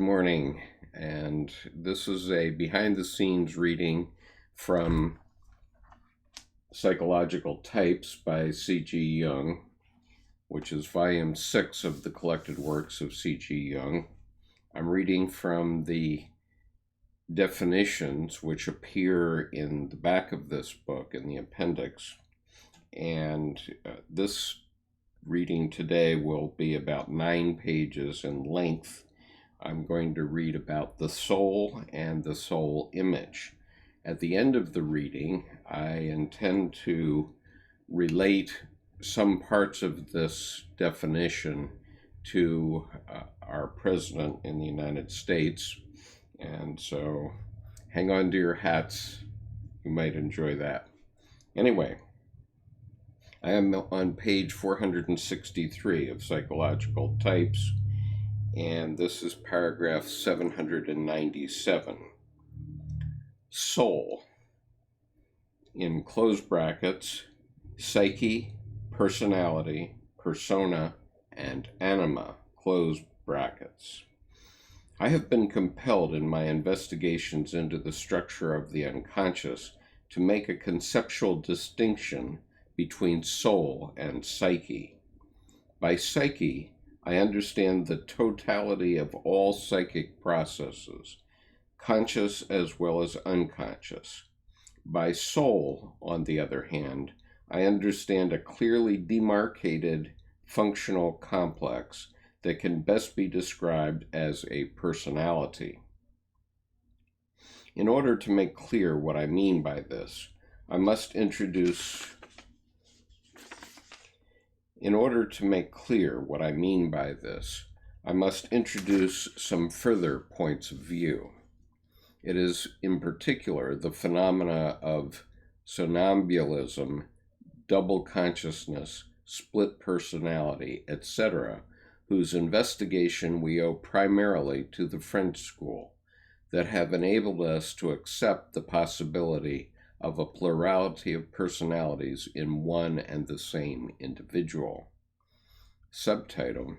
Morning, and this is a behind-the-scenes reading from Psychological Types by C.G. Jung, which is volume 6 of the Collected Works of C.G. Jung. I'm reading from the definitions which appear in the back of this book in the appendix, and this reading today will be about 9 pages in length. I'm going to read about the soul and the soul image. At the end of the reading, I intend to relate some parts of this definition to our president in the United States, and so hang on to your hats. You might enjoy that. Anyway, I am on page 463 of Psychological Types, and this is paragraph 797. Soul, in close brackets, psyche, personality, persona, and anima, close brackets. I have been compelled in my investigations into the structure of the unconscious to make a conceptual distinction between soul and psyche. By psyche, I understand the totality of all psychic processes, conscious as well as unconscious. By soul, on the other hand, I understand a clearly demarcated functional complex that can best be described as a personality. In order to make clear what I mean by this, I must introduce some further points of view. It is, in particular, the phenomena of somnambulism, double consciousness, split personality, etc., whose investigation we owe primarily to the French school, that have enabled us to accept the possibility of a plurality of personalities in one and the same individual. Subtitle: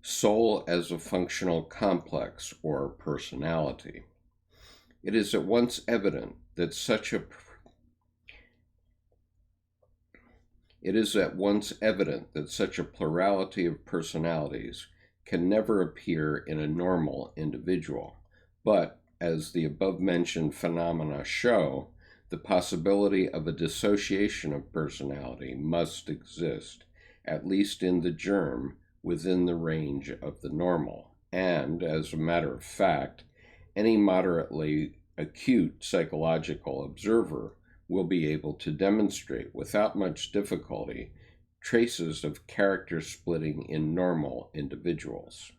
Soul as a Functional Complex or Personality. It is at once evident that such a plurality of personalities can never appear in a normal individual, but, as the above-mentioned phenomena show, the possibility of a dissociation of personality must exist, at least in the germ, within the range of the normal, and, as a matter of fact, any moderately acute psychological observer will be able to demonstrate without much difficulty traces of character splitting in normal individuals.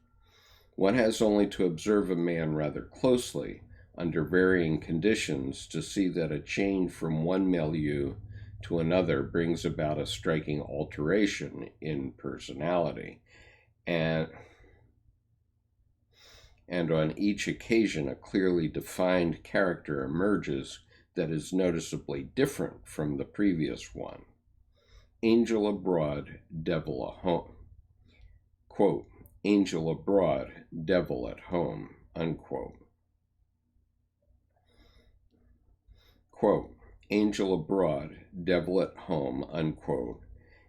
One has only to observe a man rather closely under varying conditions to see that a change from one milieu to another brings about a striking alteration in personality, and on each occasion a clearly defined character emerges that is noticeably different from the previous one. Angel abroad, devil at home. Quote, angel abroad, devil at home, unquote. Quote, angel abroad, devil at home, unquote,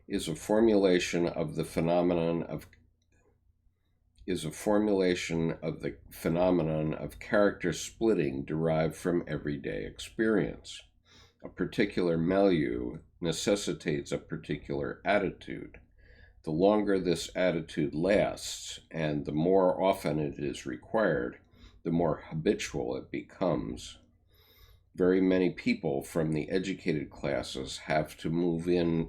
is a formulation of the phenomenon of character splitting derived from everyday experience. A particular milieu necessitates a particular attitude. The longer this attitude lasts, and the more often it is required, the more habitual it becomes. Very many people from the educated classes have to move in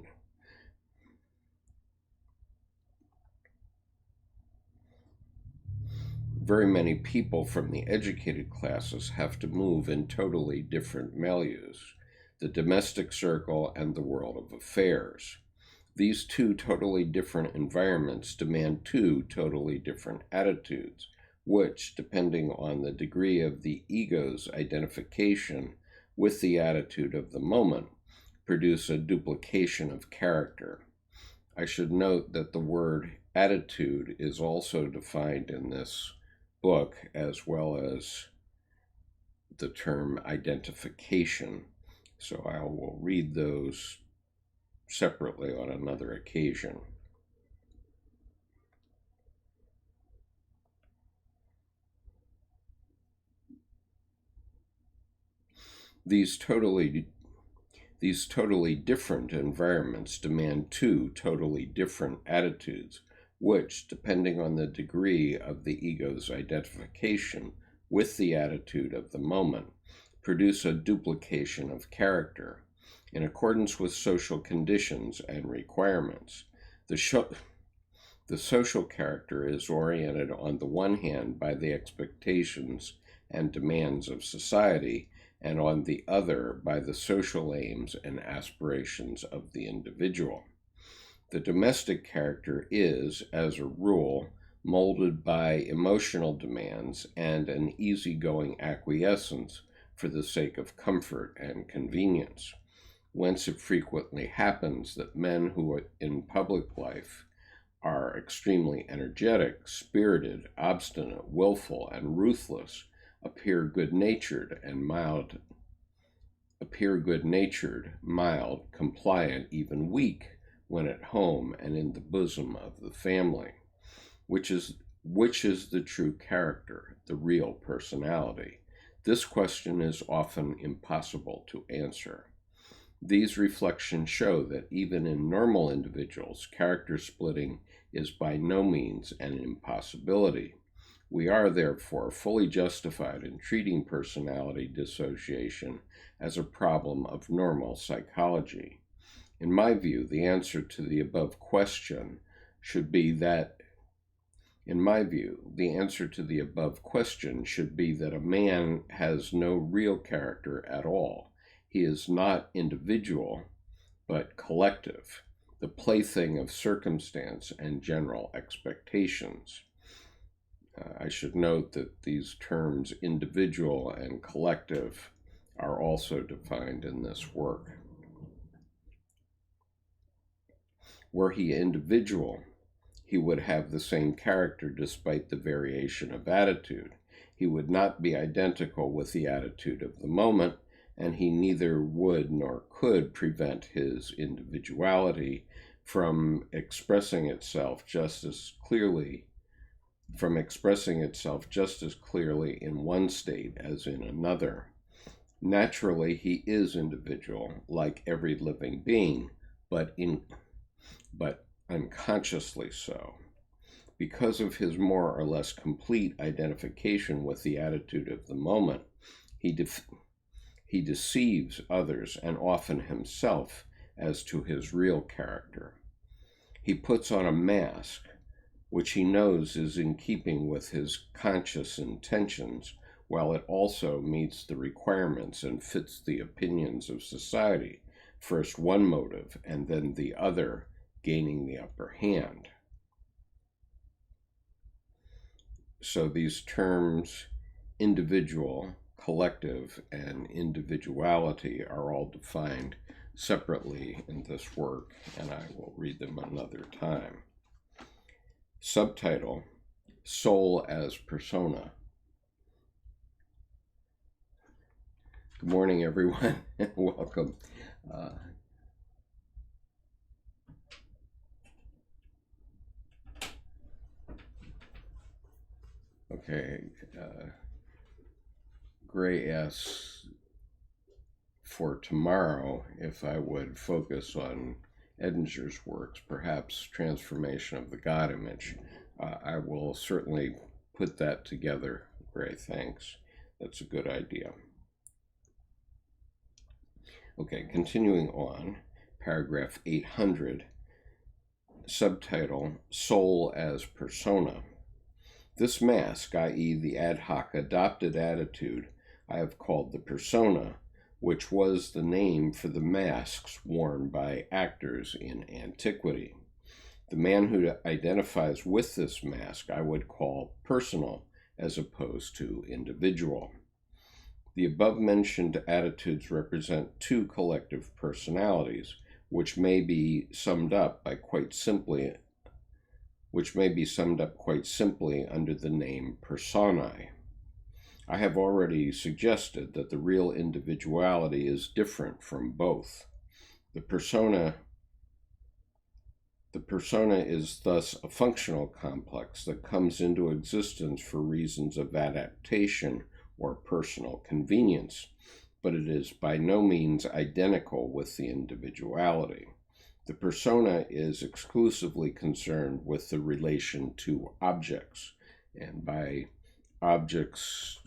totally different milieus, the domestic circle and the world of affairs. These two totally different environments demand two totally different attitudes, which, depending on the degree of the ego's identification with the attitude of the moment, produce a duplication of character. I should note that the word attitude is also defined in this book, as well as the term identification, so I will read those separately on another occasion. These totally different environments demand two totally different attitudes, which, depending on the degree of the ego's identification with the attitude of the moment, produce a duplication of character. In accordance with social conditions and requirements, the social character is oriented on the one hand by the expectations and demands of society, and on the other by the social aims and aspirations of the individual. The domestic character is, as a rule, molded by emotional demands and an easygoing acquiescence for the sake of comfort and convenience, whence it frequently happens that men who in public life are extremely energetic, spirited, obstinate, willful, and ruthless appear good-natured, mild, compliant, even weak when at home and in the bosom of the family. Which is the true character, the real personality? This question is often impossible to answer. These reflections show that even in normal individuals, character splitting is by no means an impossibility. We are, therefore, fully justified in treating personality dissociation as a problem of normal psychology. In my view, the answer to the above question should be that a man has no real character at all. He is not individual, but collective, the plaything of circumstance and general expectations. I should note that these terms, individual and collective, are also defined in this work. Were he individual, he would have the same character despite the variation of attitude. He would not be identical with the attitude of the moment, and he neither would nor could prevent his individuality from expressing itself just as clearly in one state as in another. Naturally, he is individual, like every living being, but unconsciously so. Because of his more or less complete identification with the attitude of the moment, he deceives others and often himself as to his real character. He puts on a mask, which he knows is in keeping with his conscious intentions, while it also meets the requirements and fits the opinions of society, first one motive and then the other gaining the upper hand. So these terms, individual, collective, and individuality, are all defined separately in this work, and I will read them another time. Subtitle, Soul as Persona. Good morning, everyone, and welcome. Okay, Gray asks for tomorrow if I would focus on Edinger's works, perhaps Transformation of the God Image. I will certainly put that together, Gray, thanks. That's a good idea. Okay, continuing on, paragraph 800, subtitle, Soul as Persona. This mask, i.e. the ad hoc adopted attitude, I have called the persona, which was the name for the masks worn by actors in antiquity. The man who identifies with this mask I would call personal, as opposed to individual. The above-mentioned attitudes represent two collective personalities, which may be summed up quite simply under the name personae. I have already suggested that the real individuality is different from both. The persona is thus a functional complex that comes into existence for reasons of adaptation or personal convenience, but it is by no means identical with the individuality. The persona is exclusively concerned with the relation to objects, and by objects,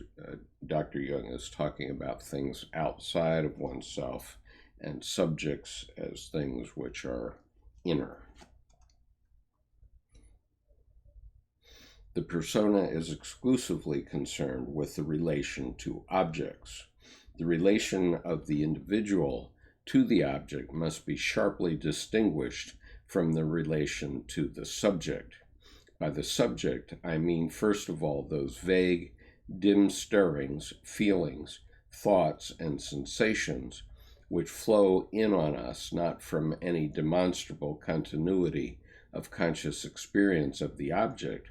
Dr. Jung is talking about things outside of oneself, and subjects as things which are inner. The persona is exclusively concerned with the relation to objects. The relation of the individual to the object must be sharply distinguished from the relation to the subject. By the subject, I mean first of all those vague, dim stirrings, feelings, thoughts, and sensations which flow in on us not from any demonstrable continuity of conscious experience of the object,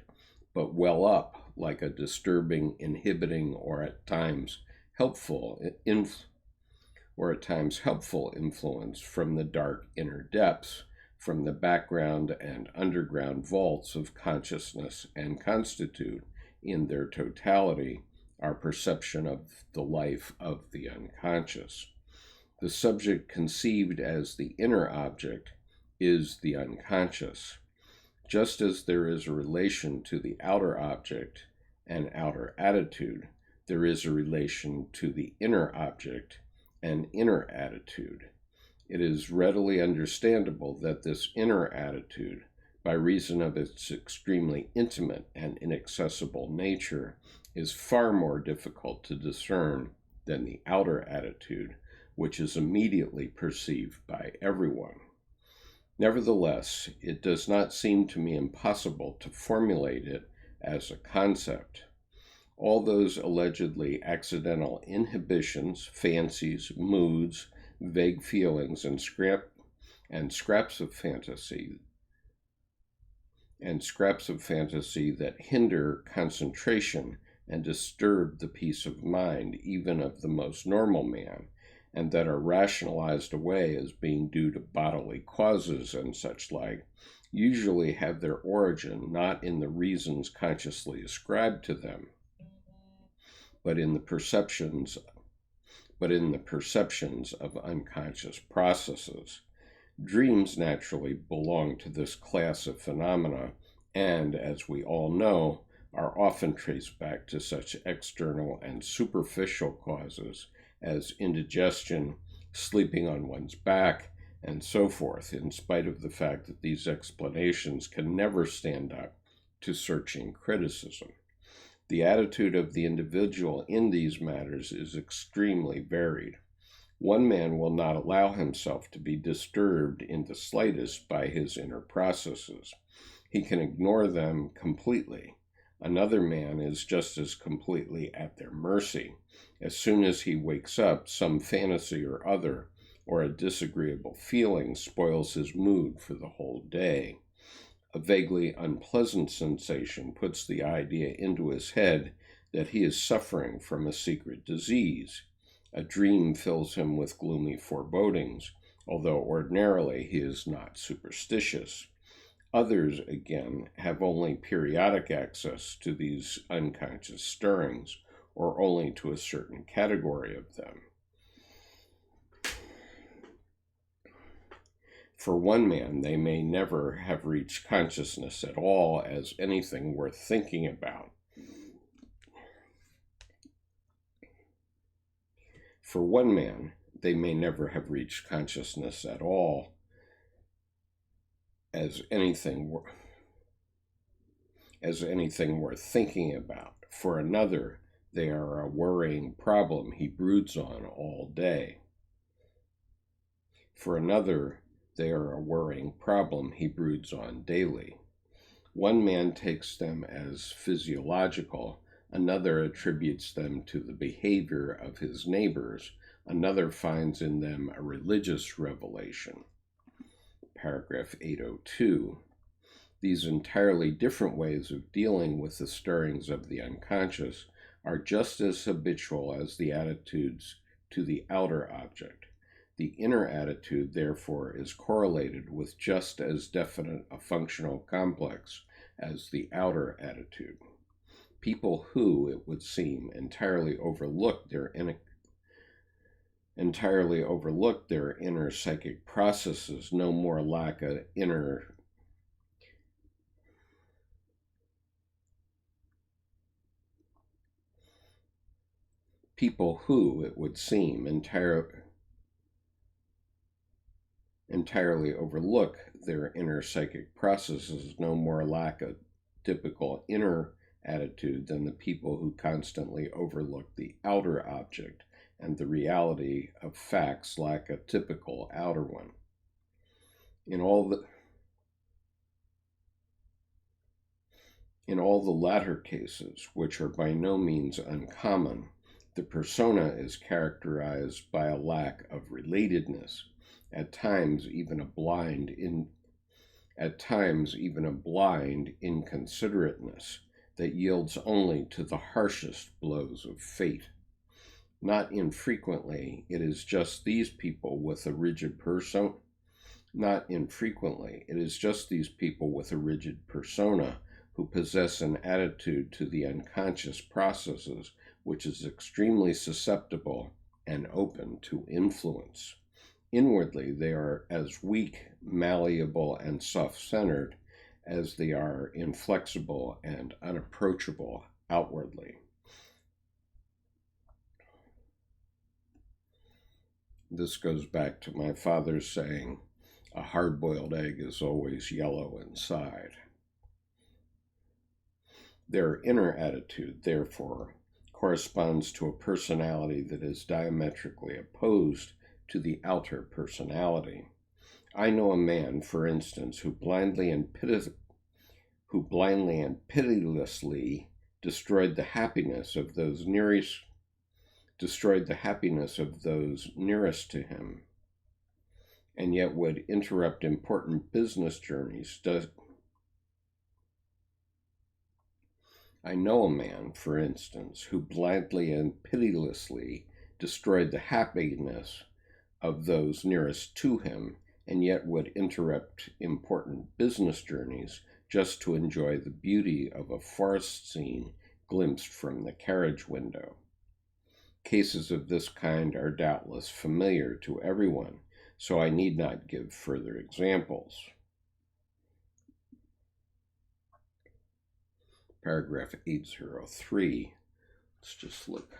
but well up like a disturbing, inhibiting, or at times helpful influence from the dark inner depths, from the background and underground vaults of consciousness, and constitute, in their totality, our perception of the life of the unconscious. The subject conceived as the inner object is the unconscious. Just as there is a relation to the outer object and outer attitude, there is a relation to the inner object and inner attitude. It is readily understandable that this inner attitude, by reason of its extremely intimate and inaccessible nature, is far more difficult to discern than the outer attitude, which is immediately perceived by everyone. Nevertheless, it does not seem to me impossible to formulate it as a concept. All those allegedly accidental inhibitions, fancies, moods, vague feelings, and scraps of fantasy that hinder concentration and disturb the peace of mind even of the most normal man, and that are rationalized away as being due to bodily causes and such like, usually have their origin not in the reasons consciously ascribed to them, but in the perceptions of unconscious processes. Dreams naturally belong to this class of phenomena, and, as we all know, are often traced back to such external and superficial causes as indigestion, sleeping on one's back, and so forth, in spite of the fact that these explanations can never stand up to searching criticism. The attitude of the individual in these matters is extremely varied. One man will not allow himself to be disturbed in the slightest by his inner processes. He can ignore them completely. Another man is just as completely at their mercy. As soon as he wakes up, some fantasy or other, or a disagreeable feeling spoils his mood for the whole day. A vaguely unpleasant sensation puts the idea into his head that he is suffering from a secret disease. A dream fills him with gloomy forebodings, although ordinarily he is not superstitious. Others, again, have only periodic access to these unconscious stirrings, or only to a certain category of them. For one man, they may never have reached consciousness at all as anything worth thinking about. For one man, they may never have reached consciousness at all as anything worth thinking about. For another, they are a worrying problem he broods on all day. For another, they are a worrying problem he broods on daily. One man takes them as physiological, Another attributes them to the behavior of his neighbors. Another finds in them a religious revelation. Paragraph 802. These entirely different ways of dealing with the stirrings of the unconscious are just as habitual as the attitudes to the outer object. The inner attitude, therefore, is correlated with just as definite a functional complex as the outer attitude. People who, it would seem, entirely overlook their inner psychic processes no more lack an inner People who, it would seem, entirely overlook their inner psychic processes no more lack a typical inner attitude than the people who constantly overlook the outer object and the reality of facts lack a typical outer one. In all the latter cases, which are by no means uncommon, the persona is characterized by a lack of relatedness, at times even a blind inconsiderateness that yields only to the harshest blows of fate. Not infrequently, it is just these people with a rigid persona who possess an attitude to the unconscious processes which is extremely susceptible and open to influence. Inwardly, they are as weak, malleable, and soft-centered as they are inflexible and unapproachable outwardly. This goes back to my father's saying, a hard-boiled egg is always yellow inside. Their inner attitude, therefore, corresponds to a personality that is diametrically opposed to the outer personality. I know a man, for instance, who blindly and pitilessly destroyed the happiness of those nearest to him, and yet would interrupt important business journeys. I know a man, for instance, who blindly and pitilessly destroyed the happiness of those nearest to him, and yet would interrupt important business journeys just to enjoy the beauty of a forest scene glimpsed from the carriage window. Cases of this kind are doubtless familiar to everyone, so I need not give further examples. Paragraph 803. Let's just look.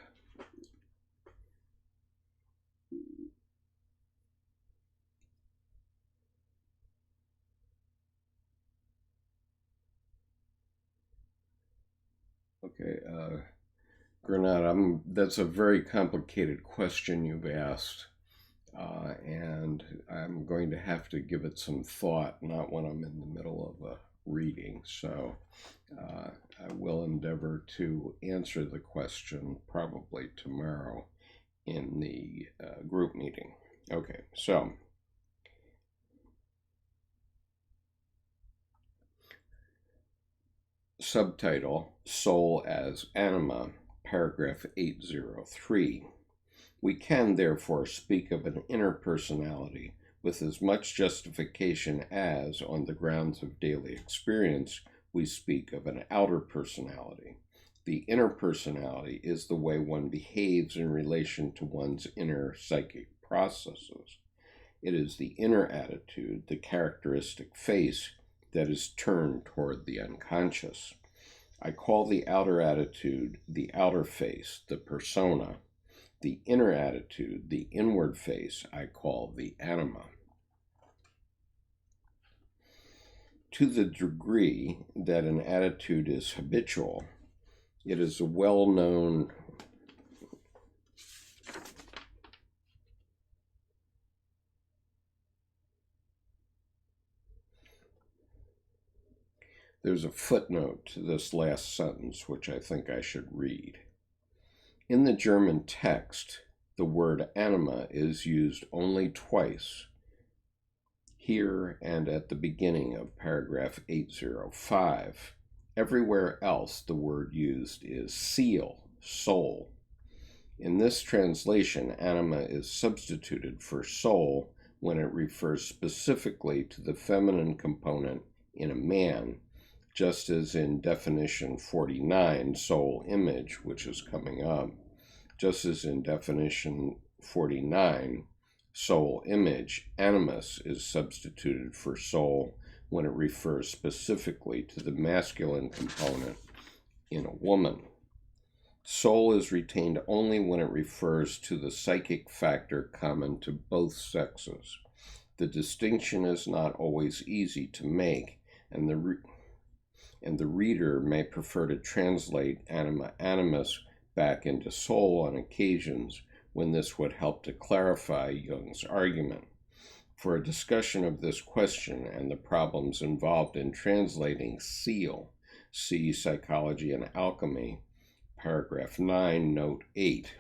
Okay, Granada, that's a very complicated question you've asked, and I'm going to have to give it some thought, not when I'm in the middle of a reading. So I will endeavor to answer the question probably tomorrow in the group meeting. Okay, so subtitle, Soul as Anima, paragraph 803. We can, therefore, speak of an inner personality with as much justification as, on the grounds of daily experience, we speak of an outer personality. The inner personality is the way one behaves in relation to one's inner psychic processes. It is the inner attitude, the characteristic face, that is turned toward the unconscious. I call the outer attitude the outer face, the persona. The inner attitude, the inward face, I call the anima. To the degree that an attitude is habitual, it is a well-known There's a footnote to this last sentence which I think I should read. In the German text, the word anima is used only twice, here and at the beginning of paragraph 805. Everywhere else, the word used is seal, soul. In this translation, anima is substituted for soul when it refers specifically to the feminine component in a man, just as in definition 49, soul image, which is coming up, just as in definition 49, soul image, animus is substituted for soul when it refers specifically to the masculine component in a woman. Soul is retained only when it refers to the psychic factor common to both sexes. The distinction is not always easy to make, and the reader may prefer to translate anima animus back into soul on occasions when this would help to clarify Jung's argument. For a discussion of this question and the problems involved in translating seal, see Psychology and Alchemy, paragraph 9, note 8.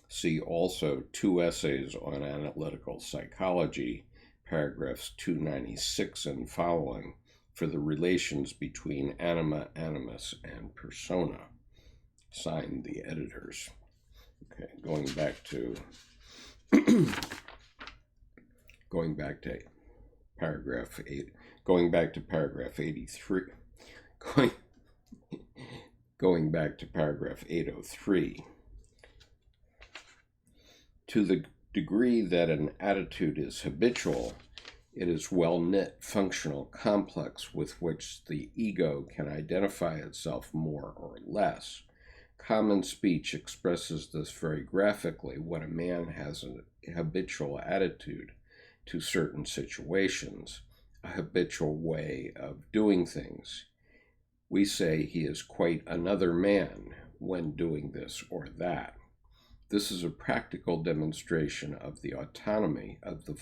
See also 2 essays on analytical psychology, paragraphs 296 and following, for the relations between anima, animus, and persona. Signed, the editors. Okay, going back to paragraph 8, going back to paragraph 83, going back to paragraph 803. To the degree that an attitude is habitual, it is well-knit functional complex with which the ego can identify itself more or less. Common speech expresses this very graphically when a man has a habitual attitude to certain situations, a habitual way of doing things. We say he is quite another man when doing this or that. This is a practical demonstration of the autonomy of the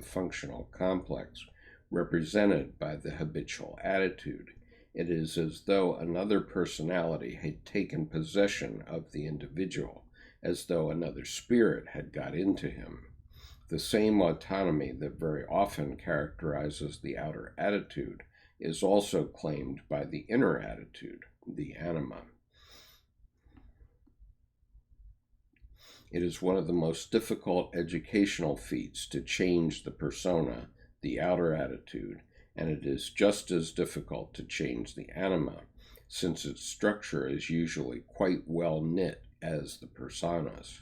functional complex represented by the habitual attitude. It is as though another personality had taken possession of the individual, as though another spirit had got into him. The same autonomy that very often characterizes the outer attitude is also claimed by the inner attitude, the anima. It is one of the most difficult educational feats to change the persona, the outer attitude, and it is just as difficult to change the anima, since its structure is usually quite well knit as the personas.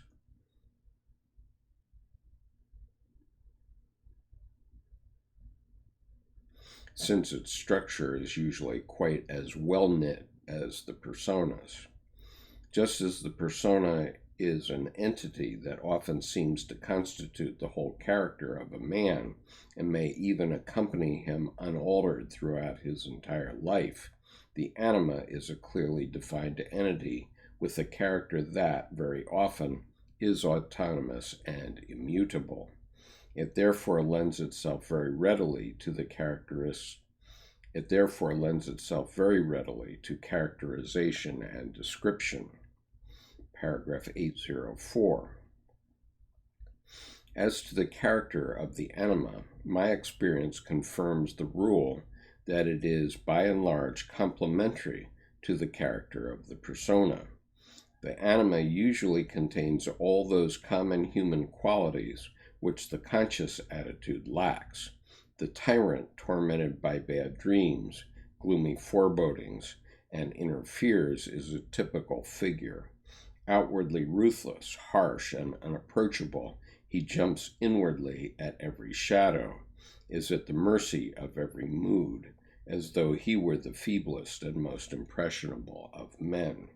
Since its structure is usually quite as well knit as the personas. Just as the persona is an entity that often seems to constitute the whole character of a man and may even accompany him unaltered throughout his entire life, the anima is a clearly defined entity with a character that, very often, is autonomous and immutable. It therefore lends itself very readily to characterization and description. Paragraph 804. As to the character of the anima, my experience confirms the rule that it is by and large complementary to the character of the persona. The anima usually contains all those common human qualities which the conscious attitude lacks. The tyrant tormented by bad dreams, gloomy forebodings, and inner fears is a typical figure. Outwardly ruthless, harsh, and unapproachable, he jumps inwardly at every shadow, is at the mercy of every mood, as though he were the feeblest and most impressionable of men.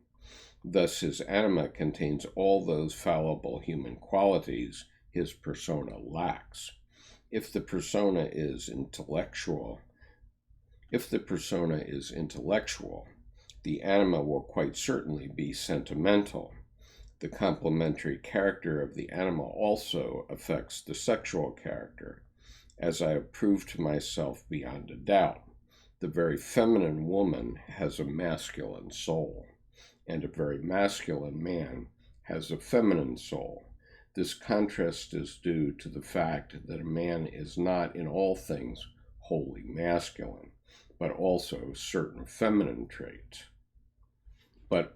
Thus his anima contains all those fallible human qualities his persona lacks. If the persona is intellectual, the anima will quite certainly be sentimental. The complementary character of the anima also affects the sexual character, as I have proved to myself beyond a doubt. The very feminine woman has a masculine soul, and a very masculine man has a feminine soul. This contrast is due to the fact that a man is not in all things wholly masculine, but also certain feminine traits, but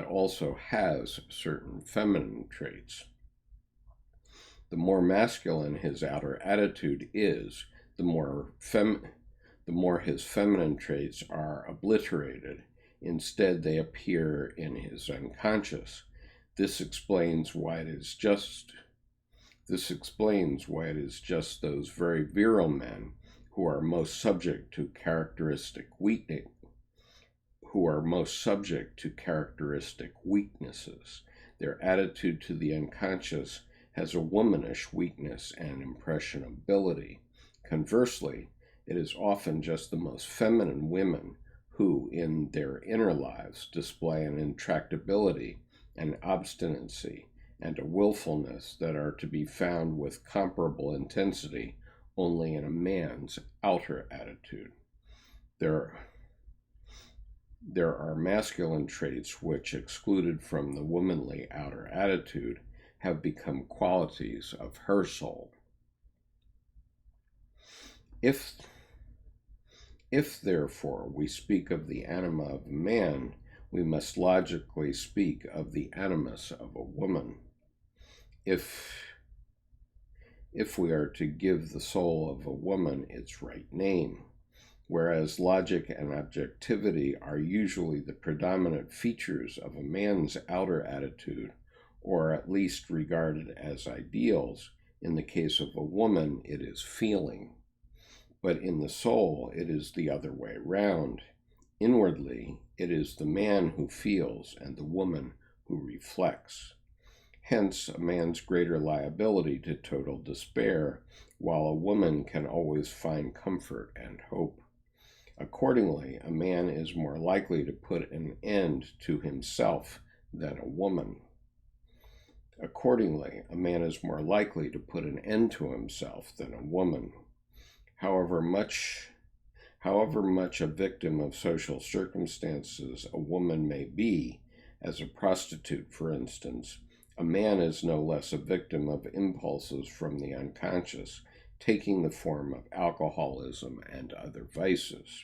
also has certain feminine traits. The more masculine his outer attitude is, the more his feminine traits are obliterated. Instead, they appear in his unconscious. This explains why it is just those very virile men who are most subject to characteristic weaknesses. Their attitude to the unconscious has a womanish weakness and impressionability. Conversely, it is often just the most feminine women who, in their inner lives, display an intractability, an obstinacy, and a willfulness that are to be found with comparable intensity only in a man's outer attitude. There are masculine traits which, excluded from the womanly outer attitude, have become qualities of her soul. If therefore we speak of the anima of a man, we must logically speak of the animus of a woman. If we are to give the soul of a woman its right name, whereas logic and objectivity are usually the predominant features of a man's outer attitude, or at least regarded as ideals, in the case of a woman it is feeling. But in the soul it is the other way round. Inwardly, it is the man who feels and the woman who reflects. Hence, a man's greater liability to total despair, while a woman can always find comfort and hope. Accordingly, a man is more likely to put an end to himself than a woman. Accordingly, a man is more likely to put an end to himself than a woman. However much a victim of social circumstances a woman may be, as a prostitute, for instance, a man is no less a victim of impulses from the unconscious, taking the form of alcoholism and other vices.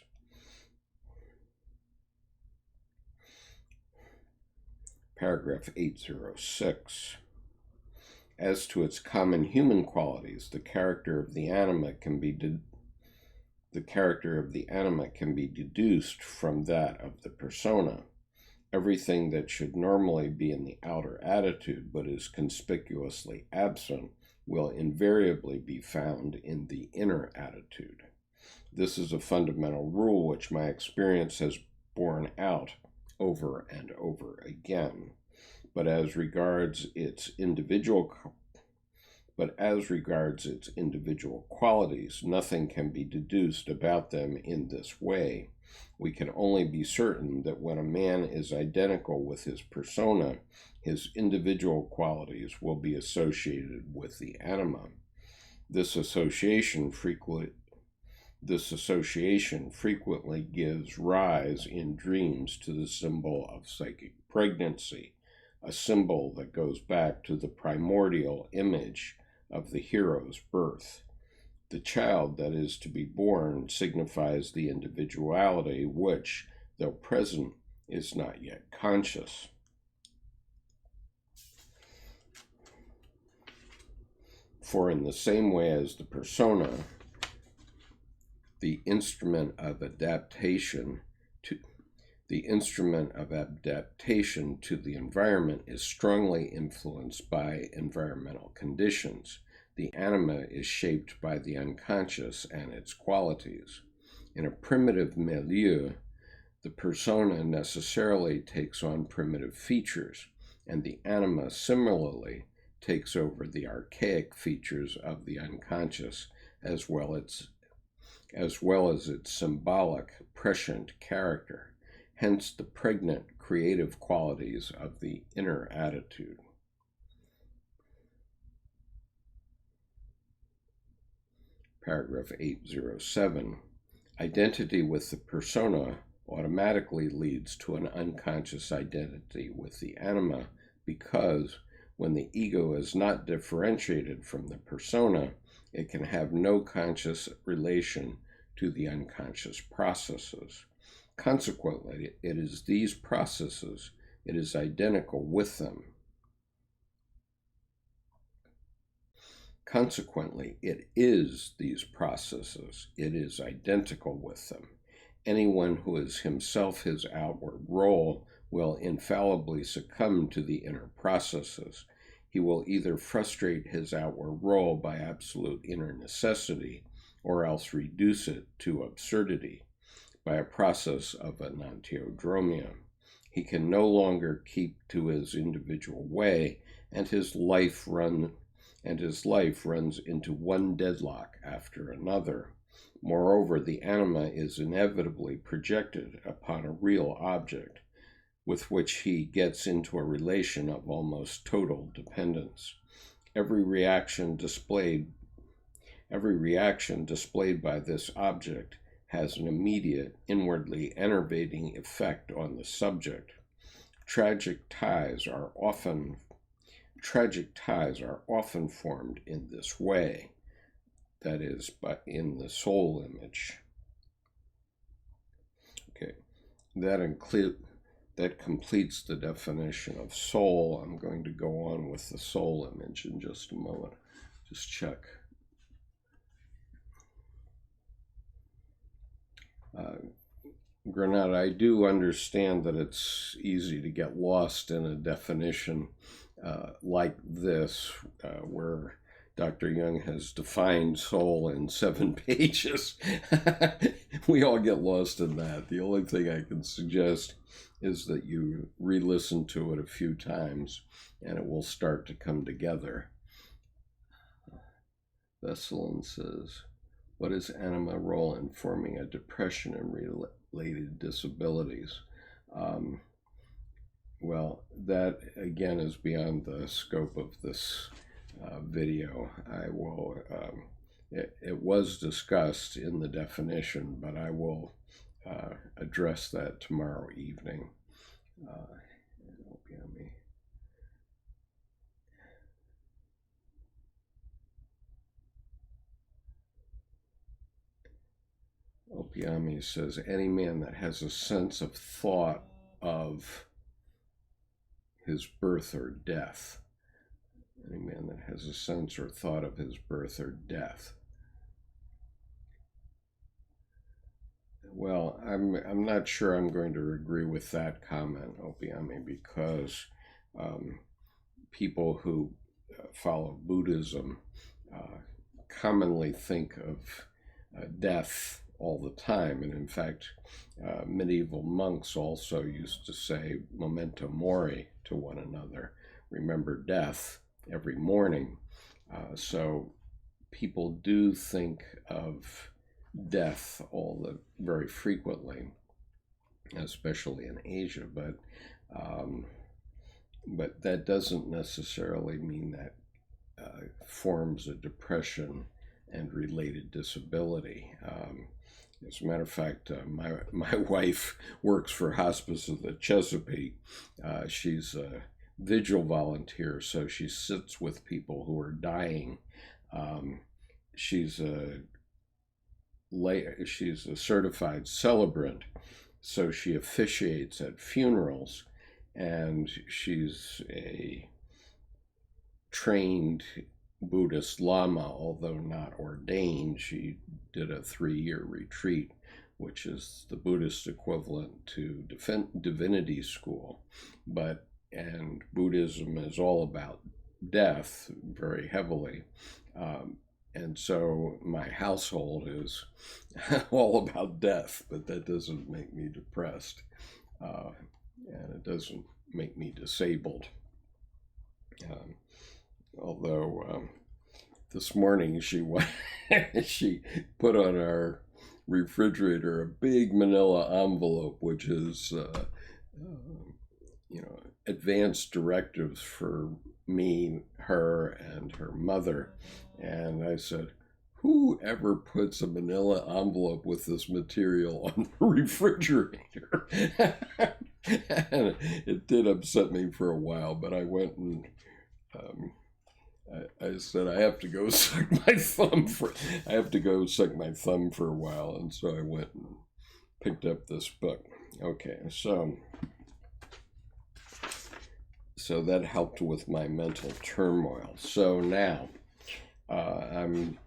Paragraph 806. As to its common human qualities, the character of the anima can be deduced from that of the persona. Everything that should normally be in the outer attitude but is conspicuously absent will invariably be found in the inner attitude. This is a fundamental rule which my experience has borne out over and over again. But as regards its individual qualities, nothing can be deduced about them in this way. We can only be certain that when a man is identical with his persona, his individual qualities will be associated with the anima. This association frequently gives rise in dreams to the symbol of psychic pregnancy, a symbol that goes back to the primordial image of the hero's birth. The child that is to be born signifies the individuality which, though present, is not yet conscious. For in the same way as the persona, the instrument of adaptation to the environment is strongly influenced by environmental conditions. The anima is shaped by the unconscious and its qualities. In a primitive milieu, the persona necessarily takes on primitive features, and the anima similarly takes over the archaic features of the unconscious, as well as its symbolic, prescient character. hence the pregnant creative qualities of the inner attitude. Paragraph 807. Identity with the persona automatically leads to an unconscious identity with the anima because when the ego is not differentiated from the persona, it can have no conscious relation to the unconscious processes. Consequently, it is these processes, it is identical with them. Consequently, it is these processes, it is identical with them. Anyone who is himself his outward role will infallibly succumb to the inner processes. He will either frustrate his outward role by absolute inner necessity, or else reduce it to absurdity by a process of enantiodromia. He can no longer keep to his individual way, and his life runs into one deadlock after another. Moreover, the anima is inevitably projected upon a real object, with which he gets into a relation of almost total dependence. Every reaction displayed by this object has an immediate, inwardly enervating effect on the subject. Tragic ties are often formed in this way, that is, but in the soul image. Okay, that completes the definition of soul. I'm going to go on with the soul image in just a moment. Just check. Granada, I do understand that it's easy to get lost in a definition like this, where Dr. Jung has defined soul in 7 pages. We all get lost in that. The only thing I can suggest is that you re-listen to it a few times, and it will start to come together. Vesselin says, what is anima role in forming a depression and related disabilities? Well, that again is beyond the scope of this video. I will, it was discussed in the definition, but I will address that tomorrow evening. Opiami says, any man that has a sense of thought of his birth or death. Any man that has a sense or thought of his birth or death. Well, I'm not sure I'm going to agree with that comment, Opiami, because people who follow Buddhism commonly think of death all the time. And in fact, medieval monks also used to say memento mori to one another, remember death, every morning. So people do think of death very frequently, especially in Asia, but that doesn't necessarily mean that forms a depression and related disability. As a matter of fact, my wife works for Hospice of the Chesapeake. She's a vigil volunteer, so she sits with people who are dying. She's a certified celebrant, so she officiates at funerals, and she's a trained Buddhist Lama, although not ordained. She did a 3-year retreat, which is the Buddhist equivalent to divinity school. And Buddhism is all about death very heavily. And so my household is all about death, but that doesn't make me depressed. And it doesn't make me disabled. Although this morning she put on our refrigerator a big manila envelope, which is, advanced directives for me, her, and her mother. And I said, who ever puts a manila envelope with this material on the refrigerator? And it did upset me for a while, but I went and I said I have to go suck my thumb for a while, and so I went and picked up this book. Okay, so that helped with my mental turmoil. So now I'm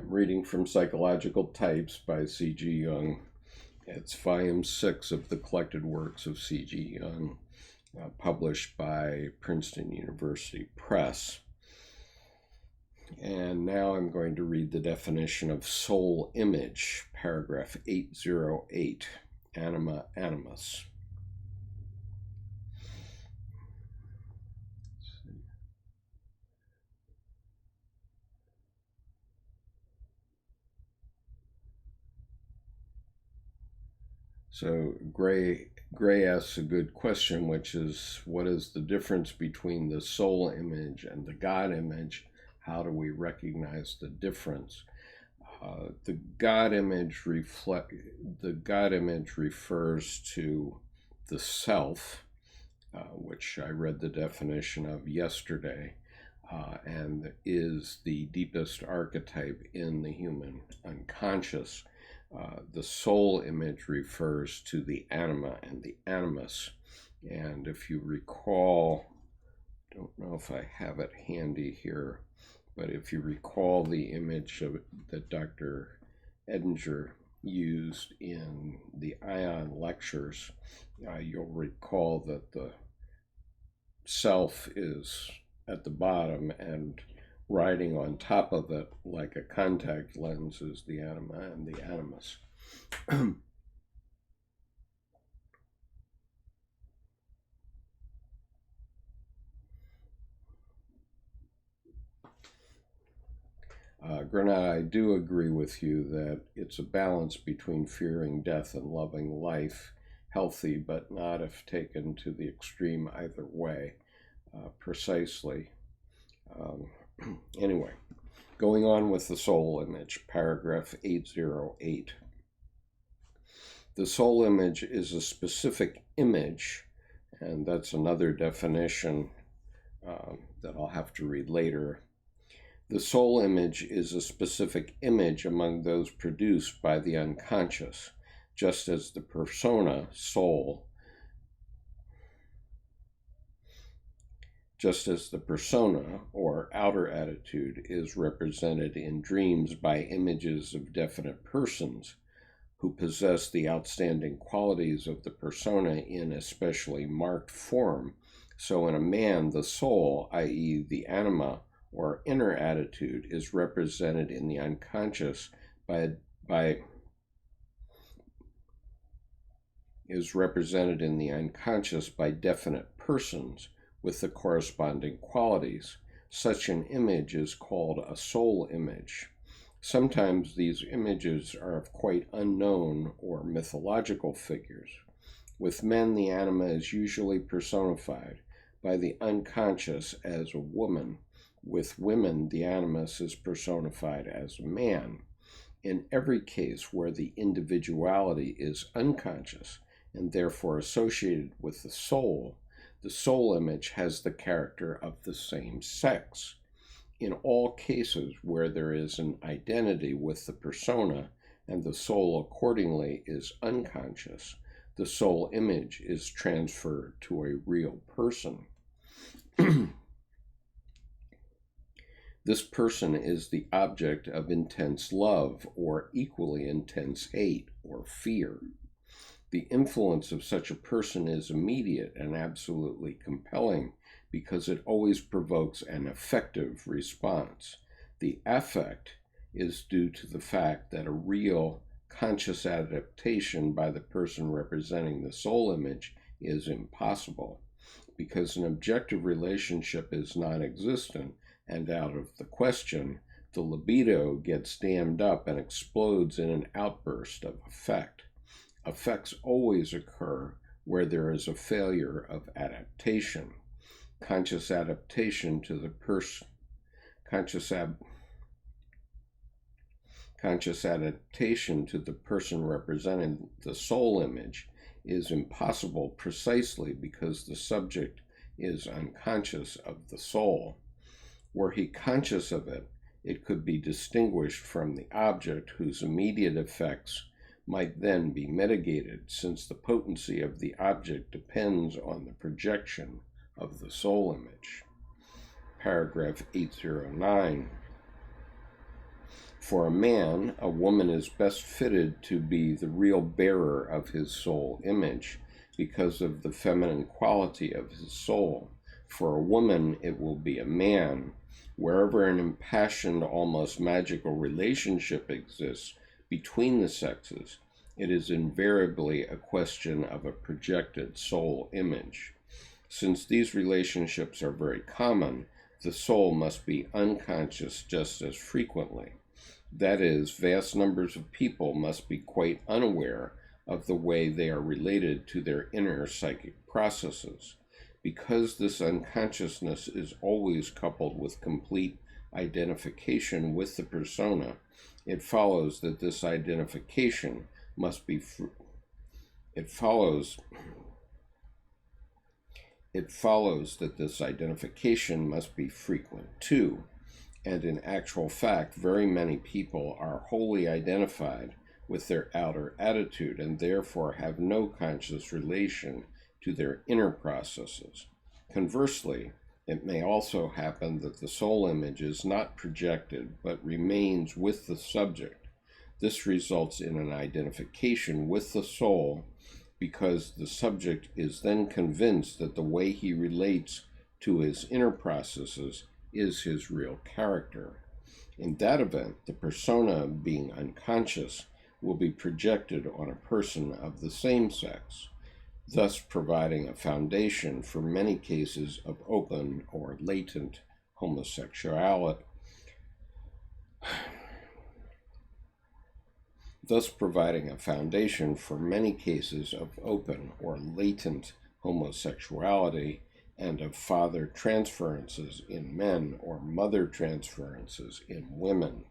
reading from Psychological Types by C.G. Jung. It's volume 6 of the Collected Works of C.G. Jung, published by Princeton University Press. And now I'm going to read the definition of soul image, paragraph 808, anima animus. So Gray asks a good question, which is, what is the difference between the soul image and the God image? How do we recognize the difference? The God image refers to the self, which I read the definition of yesterday, and is the deepest archetype in the human unconscious. The soul image refers to the anima and the animus. And if you recall, I don't know if I have it handy here, but if you recall the image that Dr. Edinger used in the Ion lectures, you'll recall that the self is at the bottom, and riding on top of it like a contact lens is the anima and the animus. Granada, I do agree with you that it's a balance between fearing death and loving life, healthy, but not if taken to the extreme either way. Precisely. Anyway, going on with the soul image, paragraph 808. The soul image is a specific image, and that's another definition that I'll have to read later. The soul image is a specific image among those produced by the unconscious, just as the persona, soul, just as the persona, or outer attitude, is represented in dreams by images of definite persons who possess the outstanding qualities of the persona in especially marked form. So in a man, the soul, i.e. the anima, or inner attitude, is represented in the unconscious by definite persons with the corresponding qualities. Such an image is called a soul image. Sometimes these images are of quite unknown or mythological figures. With men, the anima is usually personified by the unconscious as a woman. With women, the animus is personified as a man. In every case where the individuality is unconscious and therefore associated with the soul image has the character of the same sex. In all cases where there is an identity with the persona and the soul accordingly is unconscious, the soul image is transferred to a real person. This person is the object of intense love or equally intense hate or fear. The influence of such a person is immediate and absolutely compelling because it always provokes an affective response. The affect is due to the fact that a real conscious adaptation by the person representing the soul image is impossible. Because an objective relationship is non-existent and out of the question, the libido gets dammed up and explodes in an outburst of affect. Effects always occur where there is a failure of adaptation. Conscious adaptation to the person representing the soul image is impossible precisely because the subject is unconscious of the soul. Were he conscious of it, it could be distinguished from the object whose immediate effects might then be mitigated, since the potency of the object depends on the projection of the soul image. Paragraph 809. For a man, a woman is best fitted to be the real bearer of his soul image because of the feminine quality of his soul. For a woman, it will be a man. Wherever an impassioned, almost magical relationship exists between the sexes, it is invariably a question of a projected soul image. Since these relationships are very common, the soul must be unconscious just as frequently. That is, vast numbers of people must be quite unaware of the way they are related to their inner psychic processes. Because this unconsciousness is always coupled with complete identification with the persona, it follows that this identification must be frequent too. And in actual fact, very many people are wholly identified with their outer attitude and therefore have no conscious relation to their inner processes. Conversely, it may also happen that the soul image is not projected but remains with the subject. This results in an identification with the soul because the subject is then convinced that the way he relates to his inner processes is his real character. In that event, the persona, being unconscious, will be projected on a person of the same sex, thus providing a foundation for many cases of open or latent homosexuality. And of father transferences in men or mother transferences in women.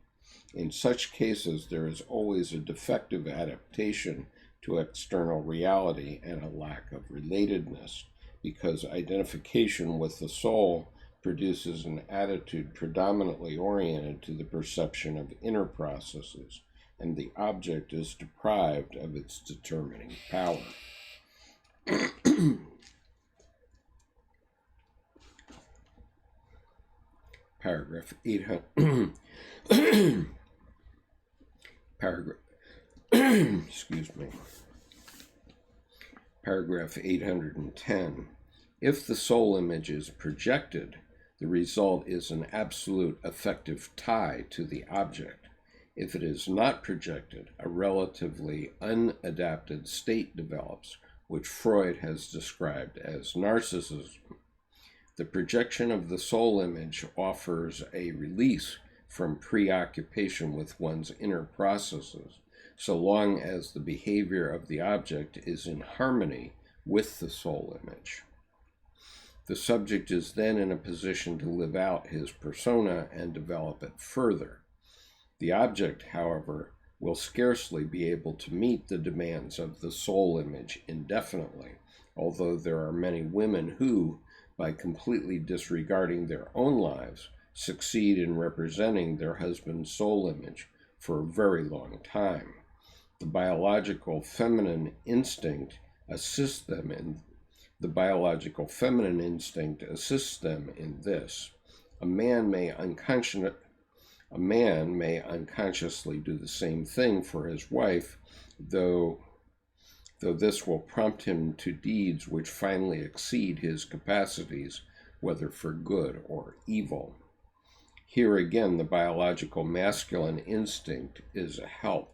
In such cases, there is always a defective adaptation to external reality and a lack of relatedness, because identification with the soul produces an attitude predominantly oriented to the perception of inner processes, and the object is deprived of its determining power. Paragraph 800. Paragraph 810. If the soul image is projected, the result is an absolute affective tie to the object. If it is not projected, a relatively unadapted state develops, which Freud has described as narcissism. The projection of the soul image offers a release from preoccupation with one's inner processes, so long as the behavior of the object is in harmony with the soul image. The subject is then in a position to live out his persona and develop it further. The object, however, will scarcely be able to meet the demands of the soul image indefinitely, although there are many women who, by completely disregarding their own lives, succeed in representing their husband's soul image for a very long time. The biological feminine instinct assists them in this. A man may unconsciously do the same thing for his wife, though this will prompt him to deeds which finally exceed his capacities, whether for good or evil. Here again, the biological masculine instinct is a help.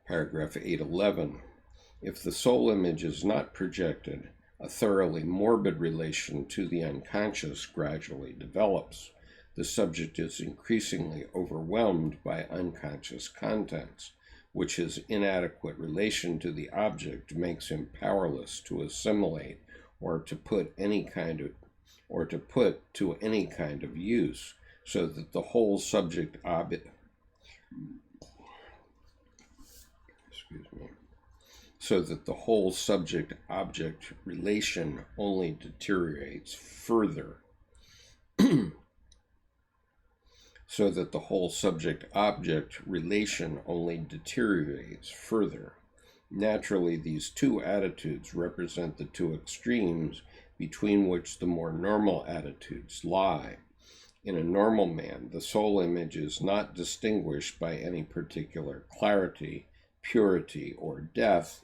Paragraph 811. If the soul image is not projected, A thoroughly morbid relation to the unconscious gradually develops. The subject is increasingly overwhelmed by unconscious contents, which his inadequate relation to the object makes him powerless to assimilate or to put to any kind of use, so that the whole subject object relation only deteriorates further. So that the whole subject-object relation only deteriorates further. Naturally, these two attitudes represent the two extremes between which the more normal attitudes lie. In a normal man, the soul image is not distinguished by any particular clarity, purity, or depth,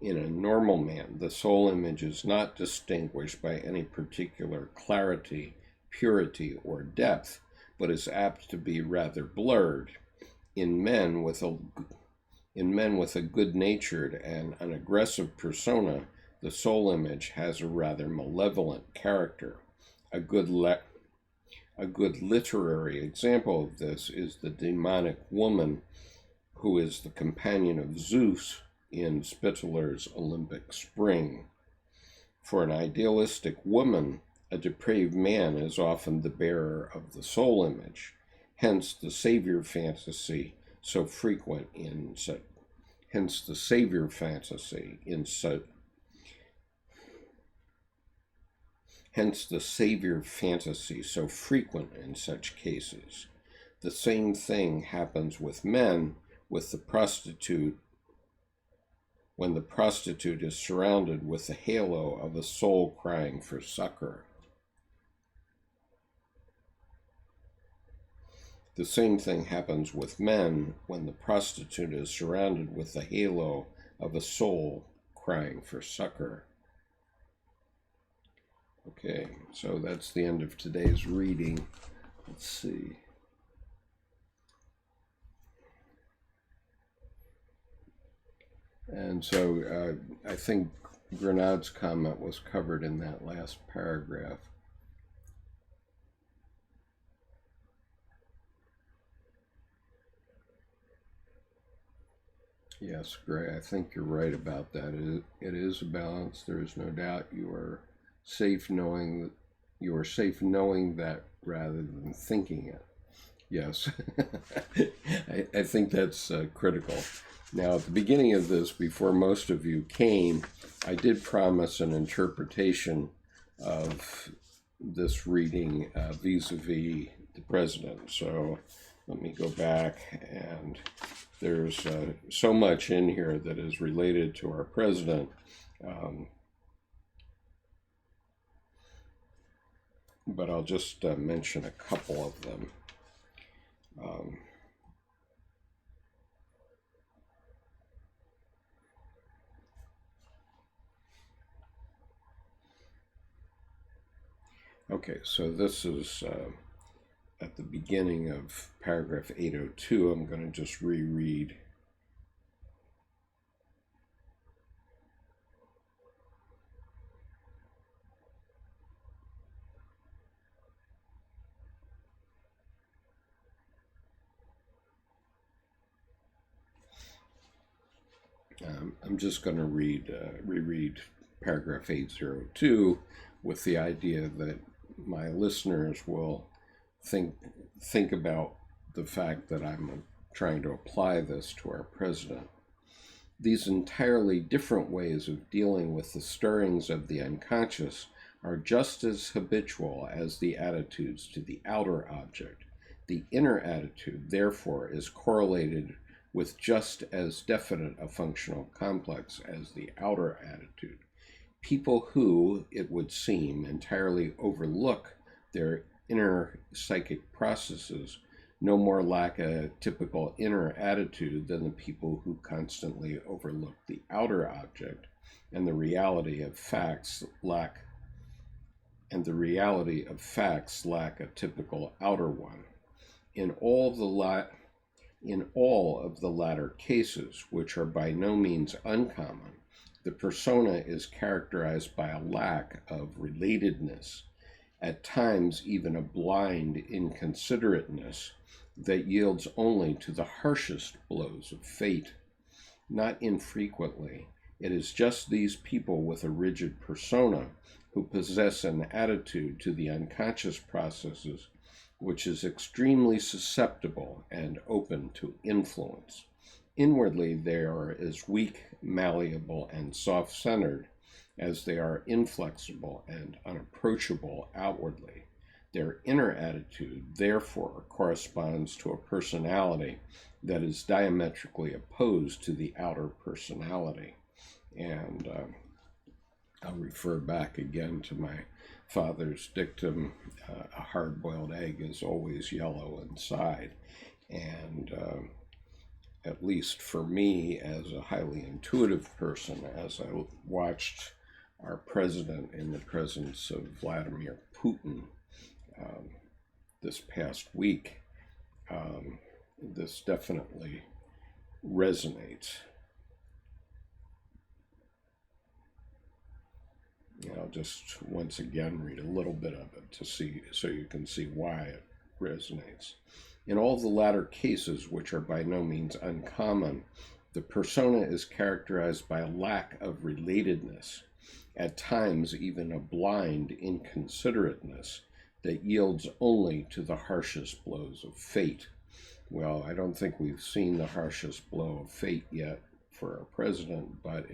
In a normal man, the soul image is not distinguished by any particular clarity, purity, or depth, but is apt to be rather blurred. In men with a good-natured and unaggressive persona, the soul image has a rather malevolent character. A good literary example of this is the demonic woman who is the companion of Zeus in Spitaler's Olympic Spring. For an idealistic woman, a depraved man is often the bearer of the soul image, hence the savior fantasy so frequent in such cases. The same thing happens with men with the prostitute when the prostitute is surrounded with the halo of a soul crying for succor. The same thing happens with men when the prostitute is surrounded with the halo of a soul crying for succor. Okay, so that's the end of today's reading. Let's see. And so I think Grenard's comment was covered in that last paragraph. Yes, Gray, I think you're right about that. It is a balance. There is no doubt you are safe knowing that rather than thinking it. Yes, I think that's critical. Now, at the beginning of this, before most of you came, I did promise an interpretation of this reading vis-a-vis the president. So let me go back, and there's so much in here that is related to our president. But I'll just mention a couple of them. Okay, so this is at the beginning of paragraph 802. I'm going to just reread. I'm just going to reread paragraph 802 with the idea that my listeners will think about the fact that I'm trying to apply this to our president. These entirely different ways of dealing with the stirrings of the unconscious are just as habitual as the attitudes to the outer object. The inner attitude, therefore, is correlated with just as definite a functional complex as the outer attitude. People who, it would seem, entirely overlook their inner psychic processes no more lack a typical inner attitude than the people who constantly overlook the outer object, and the reality of facts lack a typical outer one. In all In all of the latter cases, which are by no means uncommon, the persona is characterized by a lack of relatedness, at times even a blind inconsiderateness that yields only to the harshest blows of fate. Not infrequently, it is just these people with a rigid persona who possess an attitude to the unconscious processes which is extremely susceptible and open to influence. Inwardly, they are as weak, malleable, and soft-centered as they are inflexible and unapproachable outwardly. Their inner attitude, therefore, corresponds to a personality that is diametrically opposed to the outer personality. And I'll refer back again to my father's dictum, a hard-boiled egg is always yellow inside. And at least for me, as a highly intuitive person, as I watched our president in the presence of Vladimir Putin this past week, this definitely resonates. I'll just once again read a little bit of it to see, so you can see why it resonates. In all the latter cases, which are by no means uncommon, the persona is characterized by a lack of relatedness, at times even a blind inconsiderateness that yields only to the harshest blows of fate. Well, I don't think we've seen the harshest blow of fate yet for our president, but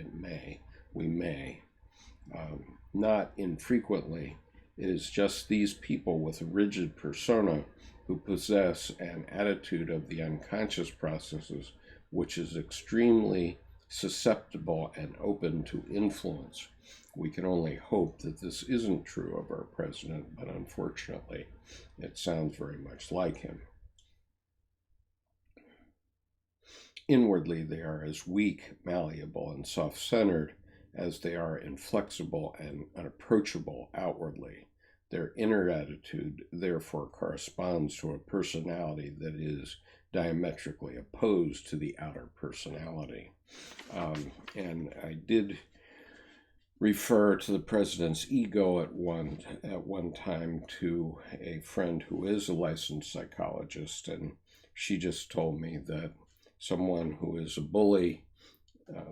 we may. Not infrequently, it is just these people with a rigid persona who possess an attitude of the unconscious processes which is extremely susceptible and open to influence. We can only hope that this isn't true of our president, but unfortunately, it sounds very much like him. Inwardly, they are as weak, malleable, and soft-centered as they are inflexible and unapproachable outwardly. Their inner attitude, therefore, corresponds to a personality that is diametrically opposed to the outer personality. And I did refer to the president's ego at one time to a friend who is a licensed psychologist, and she just told me that someone who is a bully,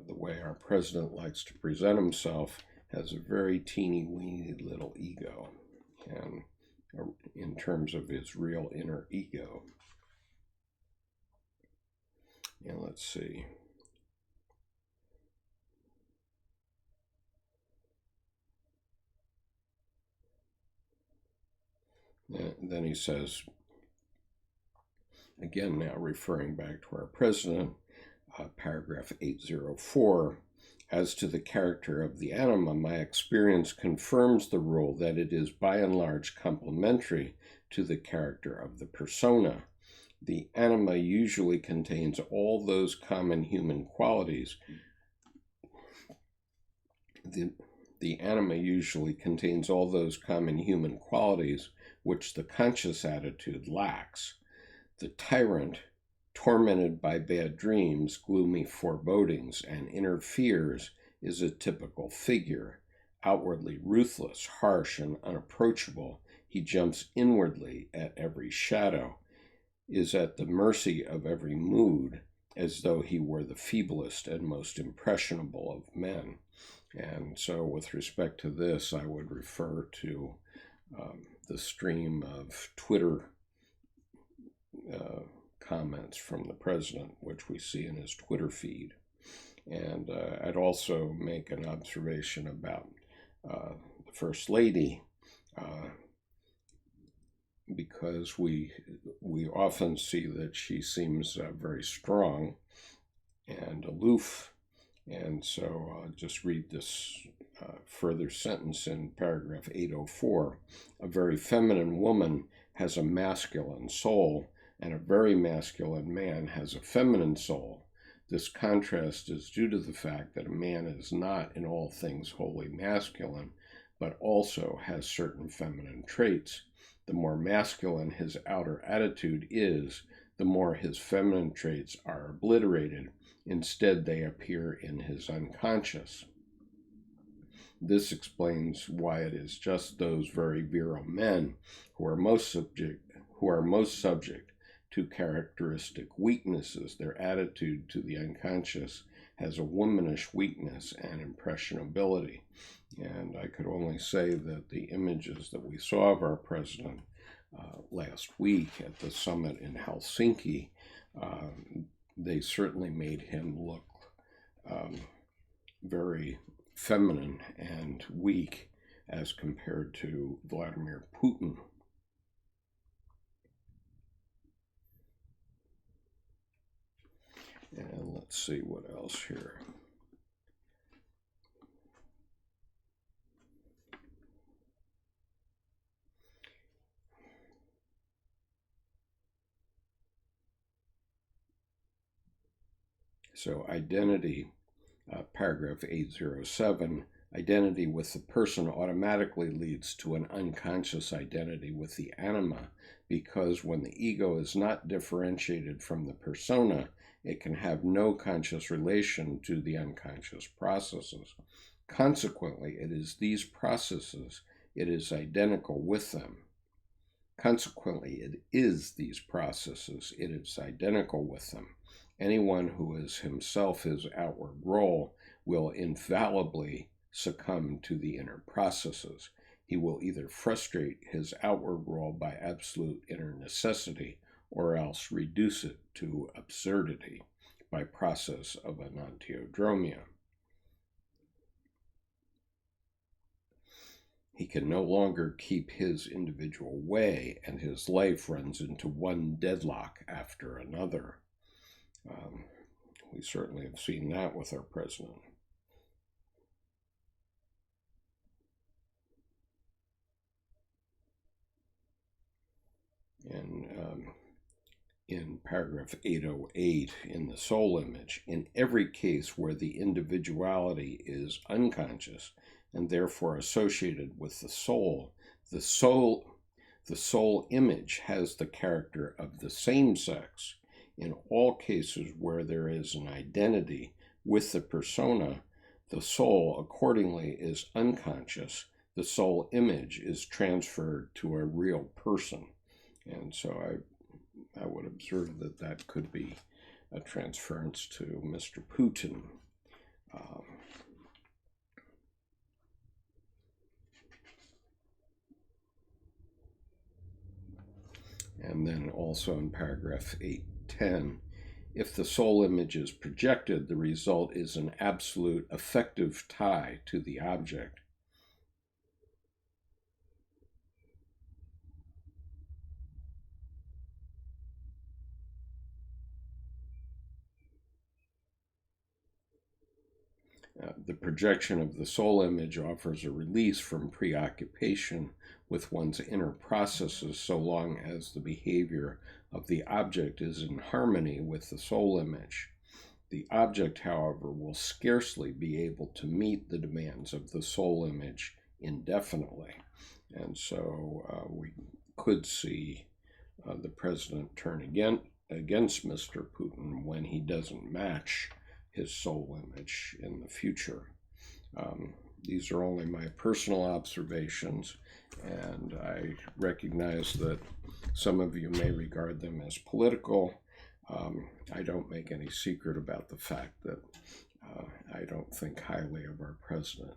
the way our president likes to present himself, has a very teeny-weeny little ego, and in terms of his real inner ego. And let's see. And then he says, again now referring back to our president, paragraph 804, as to the character of the anima, my experience confirms the rule that it is by and large complementary to the character of the persona. The anima usually contains all those common human qualities. The anima usually contains all those common human qualities which the conscious attitude lacks. The tyrant, tormented by bad dreams, gloomy forebodings, and inner fears, is a typical figure. Outwardly ruthless, harsh, and unapproachable, he jumps inwardly at every shadow, is at the mercy of every mood, as though he were the feeblest and most impressionable of men. And so with respect to this, I would refer to the stream of Twitter comments from the president, which we see in his Twitter feed. And I'd also make an observation about the First Lady, because we often see that she seems very strong and aloof. And so I'll just read this further sentence in paragraph 804. A very feminine woman has a masculine soul, and a very masculine man has a feminine soul. This contrast is due to the fact that a man is not in all things wholly masculine, but also has certain feminine traits. The more masculine his outer attitude is, the more his feminine traits are obliterated. Instead, they appear in his unconscious. This explains why it is just those very virile men who are most subject to characteristic weaknesses. Their attitude to the unconscious has a womanish weakness and impressionability. And I could only say that the images that we saw of our president last week at the summit in Helsinki, they certainly made him look very feminine and weak as compared to Vladimir Putin. And let's see what else here. So identity, paragraph 807, identity with the person automatically leads to an unconscious identity with the anima, because when the ego is not differentiated from the persona, it can have no conscious relation to the unconscious processes. Consequently, it is these processes, it is identical with them. Consequently, it is these processes, it is identical with them. Anyone who is himself his outward role will infallibly succumb to the inner processes. He will either frustrate his outward role by absolute inner necessity, or else reduce it to absurdity by process of enantiodromia. He can no longer keep his individual way, and his life runs into one deadlock after another. We certainly have seen that with our president. And in paragraph 808 in the soul image, in every case where the individuality is unconscious and therefore associated with the soul image has the character of the same sex. In all cases where there is an identity with the persona, the soul accordingly is unconscious. The soul image is transferred to a real person. And so I would observe that that could be a transference to Mr. Putin. And then also in paragraph 810, if the soul image is projected, the result is an absolute affective tie to the object. The projection of the soul image offers a release from preoccupation with one's inner processes so long as the behavior of the object is in harmony with the soul image. The object, however, will scarcely be able to meet the demands of the soul image indefinitely. And so we could see the president turn against Mr. Putin when he doesn't match his soul image in the future. These are only my personal observations, and I recognize that some of you may regard them as political. I don't make any secret about the fact that I don't think highly of our president.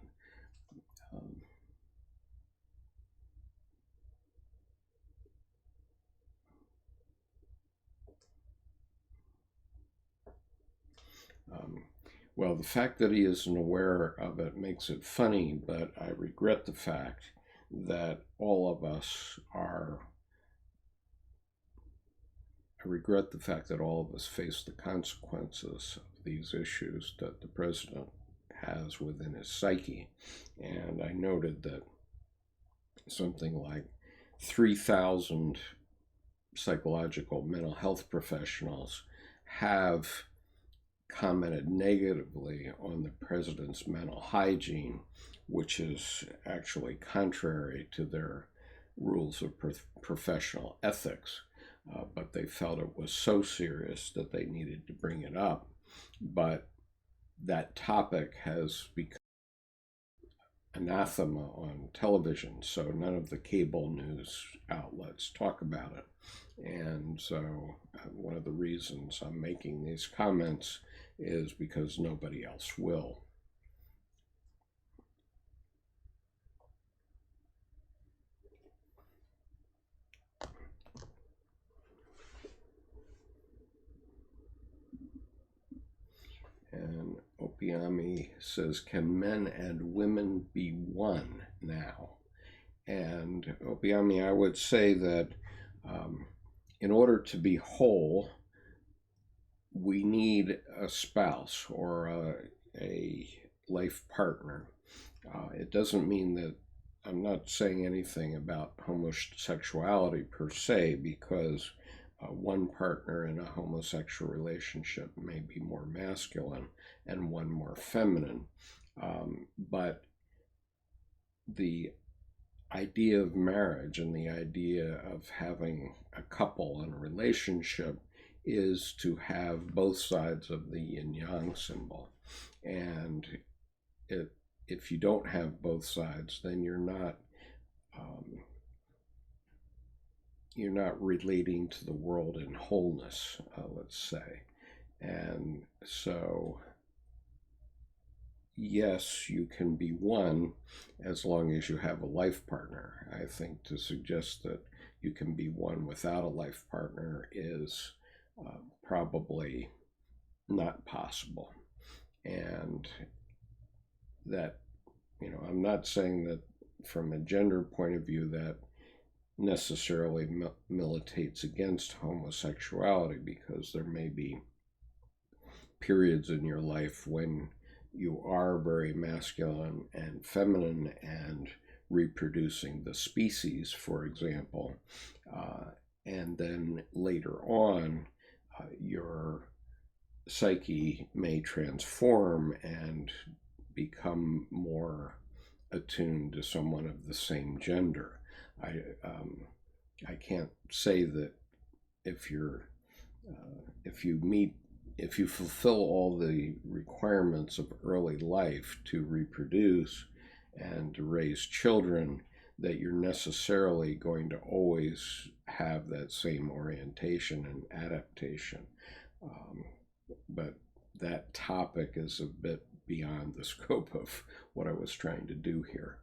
Well, the fact that he isn't aware of it makes it funny, but I regret the fact that all of us face the consequences of these issues that the president has within his psyche. And I noted that something like 3,000 psychological mental health professionals have commented negatively on the president's mental hygiene, which is actually contrary to their rules of professional ethics. but they felt it was so serious that they needed to bring it up. But that topic has become anathema on television, so none of the cable news outlets talk about it. And so one of the reasons I'm making these comments is because nobody else will. And Opiami says, can men and women be one now? And Opiami, I would say that in order to be whole, we need a spouse or a life partner. It doesn't mean that I'm not saying anything about homosexuality per se, because one partner in a homosexual relationship may be more masculine and one more feminine. But the idea of marriage and the idea of having a couple and a relationship is to have both sides of the yin-yang symbol. And if you don't have both sides, then you're not relating to the world in wholeness, let's say. And so, yes, you can be one as long as you have a life partner. I think to suggest that you can be one without a life partner is probably not possible. And that, I'm not saying that from a gender point of view that necessarily militates against homosexuality, because there may be periods in your life when you are very masculine and feminine and reproducing the species, for example, and then later on your psyche may transform and become more attuned to someone of the same gender. I can't say that if you fulfill all the requirements of early life to reproduce and to raise children, that you're necessarily going to always have that same orientation and adaptation. But that topic is a bit beyond the scope of what I was trying to do here.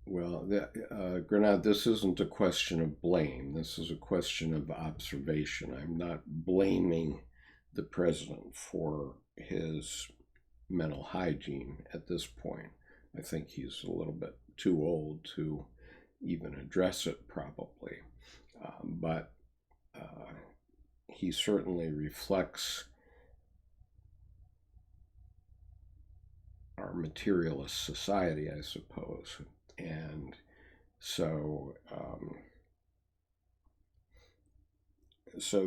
Well, Grenade, this isn't a question of blame. This is a question of observation. I'm not blaming the president for his mental hygiene at this point. I think he's a little bit too old to even address it probably. But he certainly reflects our materialist society, I suppose. And so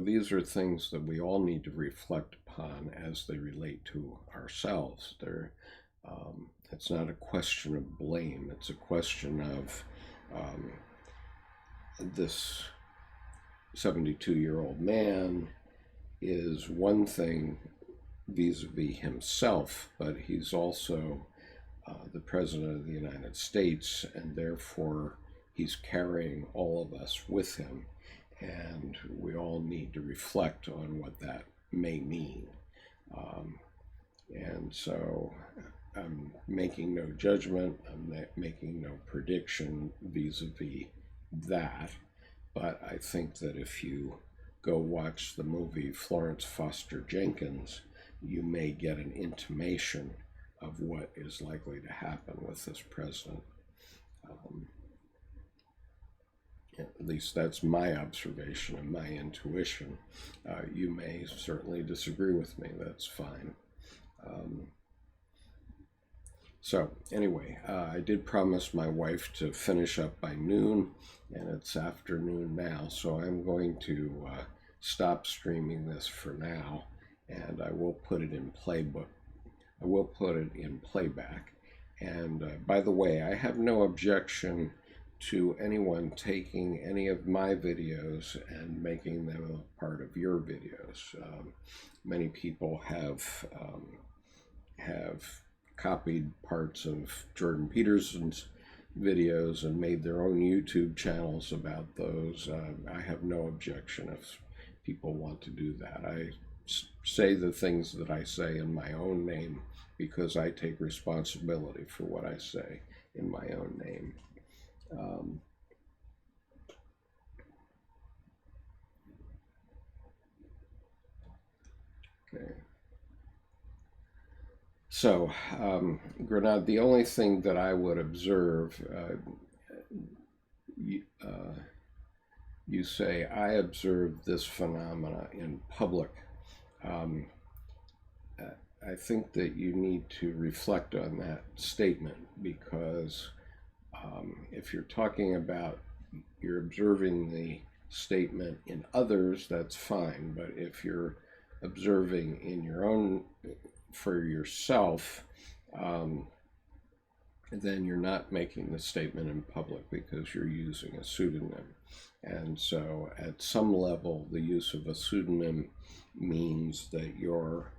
these are things that we all need to reflect upon as they relate to ourselves. It's not a question of blame. It's a question of this 72-year-old man is one thing vis-a-vis himself, but he's also the President of the United States, and therefore he's carrying all of us with him, and we all need to reflect on what that may mean. And so I'm making no judgment, I'm making no prediction vis-a-vis that, but I think that if you go watch the movie Florence Foster Jenkins, you may get an intimation of what is likely to happen with this president. At least that's my observation and my intuition. You may certainly disagree with me, that's fine. So anyway, I did promise my wife to finish up by noon, and it's afternoon now, so I'm going to stop streaming this for now, and I will put it in playbook. I will put it in playback. And by the way, I have no objection to anyone taking any of my videos and making them a part of your videos. Many people have copied parts of Jordan Peterson's videos and made their own YouTube channels about those. I have no objection if people want to do that. I say the things that I say in my own name because I take responsibility for what I say in my own name. Okay. So, Grenade, the only thing that I would observe, you say, I observed this phenomena in public. I think that you need to reflect on that statement because if you're talking about, you're observing the statement in others, that's fine. But if you're observing in your own, for yourself, then you're not making the statement in public because you're using a pseudonym. And so at some level, the use of a pseudonym means that you're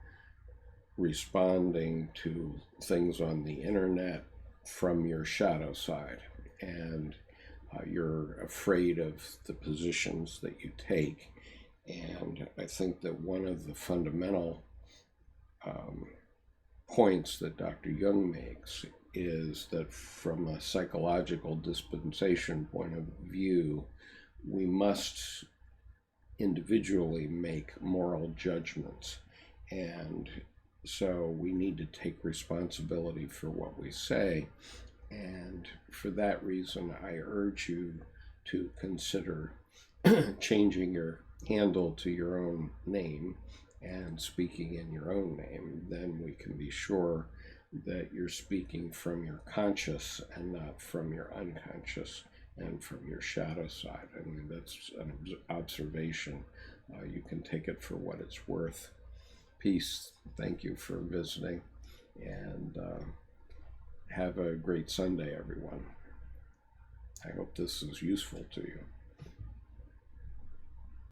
responding to things on the internet from your shadow side, and you're afraid of the positions that you take. And I think that one of the fundamental points that Dr. Jung makes is that from a psychological dispensation point of view, we must individually make moral judgments. And so we need to take responsibility for what we say. And for that reason, I urge you to consider changing your handle to your own name and speaking in your own name. Then we can be sure that you're speaking from your conscious and not from your unconscious and from your shadow side. I mean, that's an observation. You can take it for what it's worth. Peace. Thank you for visiting, and have a great Sunday, everyone. I hope this is useful to you.